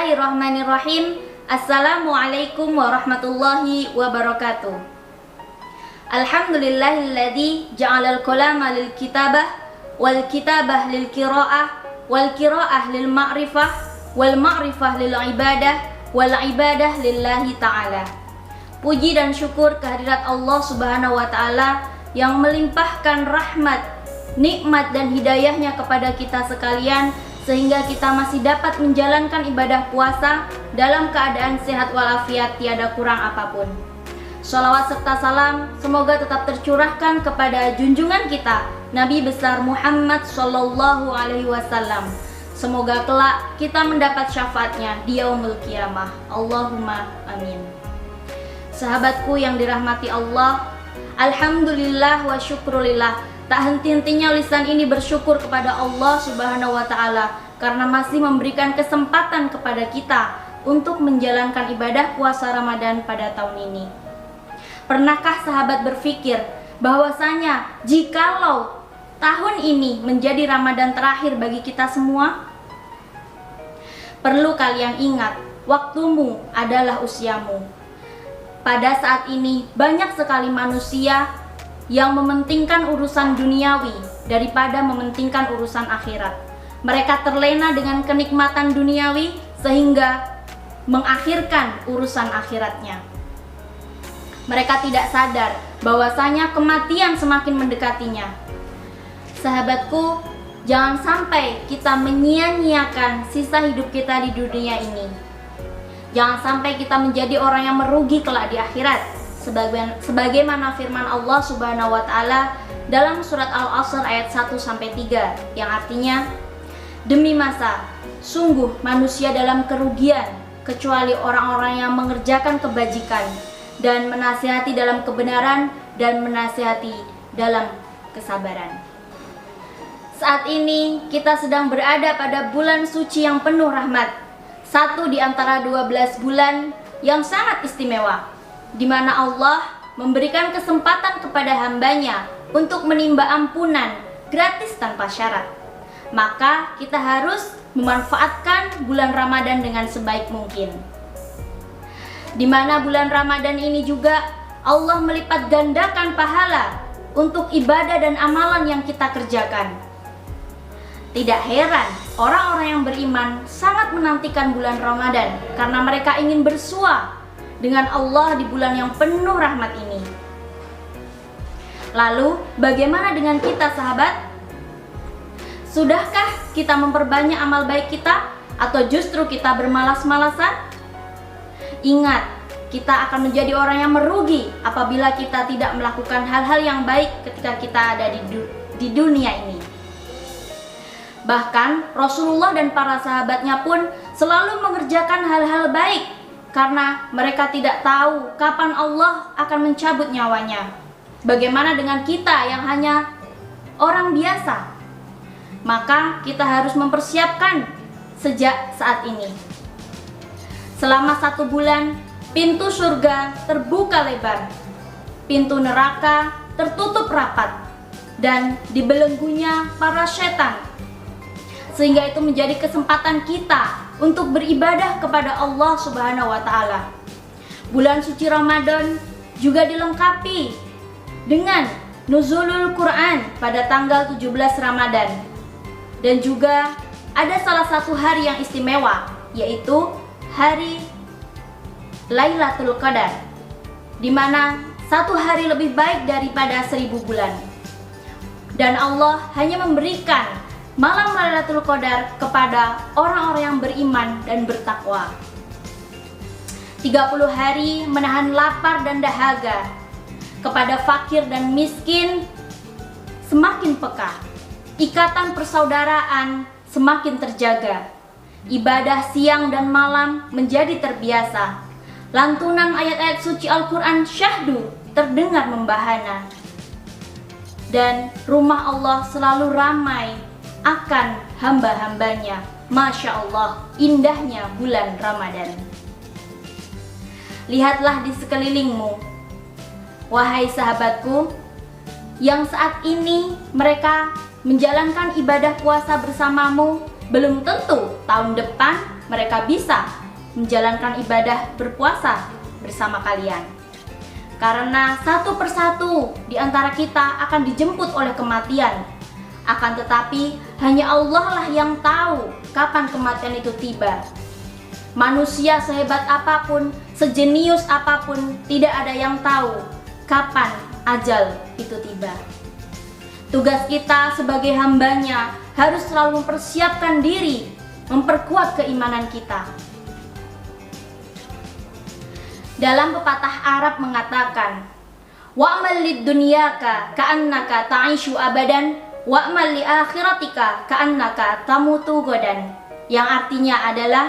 Bismillahirrahmanirrahim. Assalamualaikum warahmatullahi wabarakatuh. Alhamdulillahilladzi ja'alal qalama lil kitabah wal kitabah lil qiraah wal qiraah lil ma'rifah wal ma'rifah lil ibadah wal ibadah lillahi ta'ala. Puji dan syukur kehadirat Allah Subhanahu wa taala yang melimpahkan rahmat, nikmat dan hidayahnya kepada kita sekalian sehingga kita masih dapat menjalankan ibadah puasa dalam keadaan sehat walafiat, tiada kurang apapun. Sholawat serta salam semoga tetap tercurahkan kepada junjungan kita Nabi besar Muhammad Sallallahu Alaihi Wasallam. Semoga kelak kita mendapat syafaatnya di yaumul qiyamah. Allahumma amin. Sahabatku yang dirahmati Allah, alhamdulillah wa syukrulillah. Tak henti-hentinya lisan ini bersyukur kepada Allah Subhanahu wa taala karena masih memberikan kesempatan kepada kita untuk menjalankan ibadah puasa Ramadan pada tahun ini. Pernahkah sahabat berpikir bahwasanya jikalau tahun ini menjadi Ramadan terakhir bagi kita semua? Perlu kalian ingat, waktumu adalah usiamu. Pada saat ini banyak sekali manusia yang mementingkan urusan duniawi daripada mementingkan urusan akhirat. Mereka terlena dengan kenikmatan duniawi sehingga mengakhirkan urusan akhiratnya. Mereka tidak sadar bahwasanya kematian semakin mendekatinya. Sahabatku, jangan sampai kita menyia-nyiakan sisa hidup kita di dunia ini. Jangan sampai kita menjadi orang yang merugi kelak di akhirat. Sebagaimana firman Allah Subhanahu wa taala dalam surat Al-Asr ayat 1-3 yang artinya, demi masa sungguh manusia dalam kerugian kecuali orang-orang yang mengerjakan kebajikan dan menasihati dalam kebenaran dan menasihati dalam kesabaran. Saat ini kita sedang berada pada bulan suci yang penuh rahmat, satu di antara 12 bulan yang sangat istimewa, di mana Allah memberikan kesempatan kepada hambanya untuk menimba ampunan gratis tanpa syarat. Maka kita harus memanfaatkan bulan Ramadan dengan sebaik mungkin. Di mana bulan Ramadan ini juga Allah melipat gandakan pahala untuk ibadah dan amalan yang kita kerjakan. Tidak heran orang-orang yang beriman sangat menantikan bulan Ramadan karena mereka ingin bersua dengan Allah di bulan yang penuh rahmat ini. Lalu, bagaimana dengan kita, sahabat? Sudahkah kita memperbanyak amal baik kita atau justru kita bermalas-malasan? Ingat, kita akan menjadi orang yang merugi apabila kita tidak melakukan hal-hal yang baik ketika kita ada di dunia ini. Bahkan Rasulullah dan para sahabatnya pun selalu mengerjakan hal-hal baik karena mereka tidak tahu kapan Allah akan mencabut nyawanya. Bagaimana dengan kita yang hanya orang biasa? Maka kita harus mempersiapkan sejak saat ini. Selama 1 bulan, pintu surga terbuka lebar, pintu neraka tertutup rapat, dan dibelenggunya para setan. Sehingga itu menjadi kesempatan kita untuk beribadah kepada Allah Subhanahu wa taala. Bulan suci Ramadan juga dilengkapi dengan nuzulul Quran pada tanggal 17 Ramadan. Dan juga ada salah satu hari yang istimewa, yaitu hari Lailatul Qadar, di mana 1 hari lebih baik daripada 1000 bulan. Dan Allah hanya memberikan malam Lailatul Qadar kepada orang-orang yang beriman dan bertakwa. 30 hari menahan lapar dan dahaga, kepada fakir dan miskin semakin peka, ikatan persaudaraan semakin terjaga, ibadah siang dan malam menjadi terbiasa, lantunan ayat-ayat suci Al-Quran syahdu terdengar membahana, dan rumah Allah selalu ramai akan hamba-hambanya. Masya Allah, indahnya bulan Ramadan. Lihatlah di sekelilingmu, wahai sahabatku, yang saat ini mereka menjalankan ibadah puasa bersamamu. Belum tentu tahun depan mereka bisa menjalankan ibadah berpuasa bersama kalian. Karena satu persatu di antara kita akan dijemput oleh kematian. Akan tetapi hanya Allah lah yang tahu kapan kematian itu tiba. Manusia sehebat apapun, sejenius apapun, tidak ada yang tahu kapan ajal itu tiba. Tugas kita sebagai hambanya harus selalu mempersiapkan diri, memperkuat keimanan kita. Dalam pepatah Arab mengatakan, wa'mal lid dunyaka ka'annaka ta'ishu abadan, wa'mal li akhiratika ka'annaka tamutu godan. Yang artinya adalah,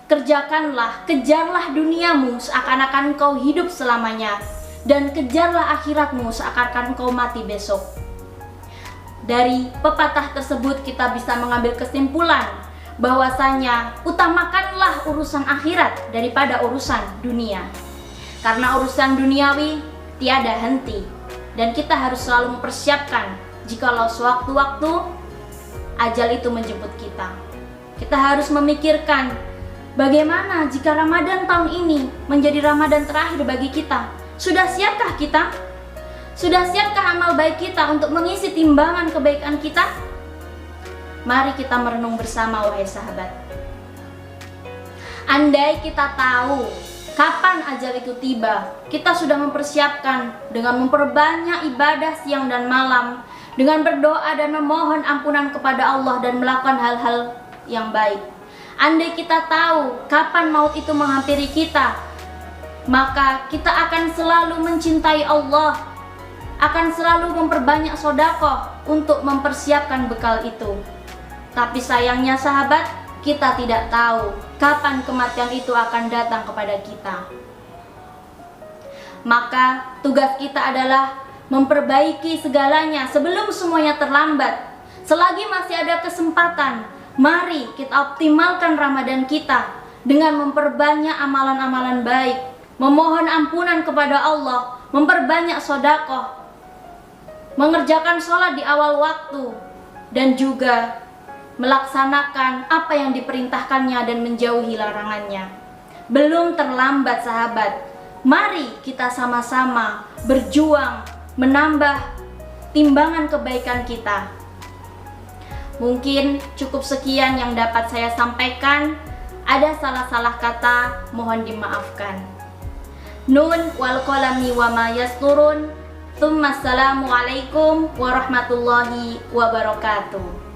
kerjakanlah, kejarlah duniamu seakan-akan kau hidup selamanya, dan kejarlah akhiratmu seakan-akan kau mati besok. Dari pepatah tersebut kita bisa mengambil kesimpulan bahwasanya utamakanlah urusan akhirat daripada urusan dunia. Karena urusan duniawi tiada henti, dan kita harus selalu mempersiapkan jikalau sewaktu-waktu ajal itu menjemput kita. Kita harus memikirkan bagaimana jika Ramadan tahun ini menjadi Ramadan terakhir bagi kita. Sudah siapkah kita? Sudah siapkah amal baik kita untuk mengisi timbangan kebaikan kita? Mari kita merenung bersama, wahai sahabat. Andai kita tahu kapan ajal itu tiba, kita sudah mempersiapkan dengan memperbanyak ibadah siang dan malam, dengan berdoa dan memohon ampunan kepada Allah dan melakukan hal-hal yang baik. Andai kita tahu kapan maut itu menghampiri kita, maka kita akan selalu mencintai Allah, akan selalu memperbanyak sedekah untuk mempersiapkan bekal itu. Tapi sayangnya sahabat, kita tidak tahu kapan kematian itu akan datang kepada kita. Maka tugas kita adalah memperbaiki segalanya sebelum semuanya terlambat. Selagi masih ada kesempatan, mari kita optimalkan Ramadan kita dengan memperbanyak amalan-amalan baik, memohon ampunan kepada Allah, memperbanyak sedekah, mengerjakan sholat di awal waktu, dan juga melaksanakan apa yang diperintahkannya dan menjauhi larangannya. Belum terlambat sahabat, mari kita sama-sama berjuang menambah timbangan kebaikan kita. Mungkin cukup sekian yang dapat saya sampaikan. Ada salah-salah kata, mohon dimaafkan. Nun wal qalami wa ma yasturun. Assalamualaikum warahmatullahi wabarakatuh.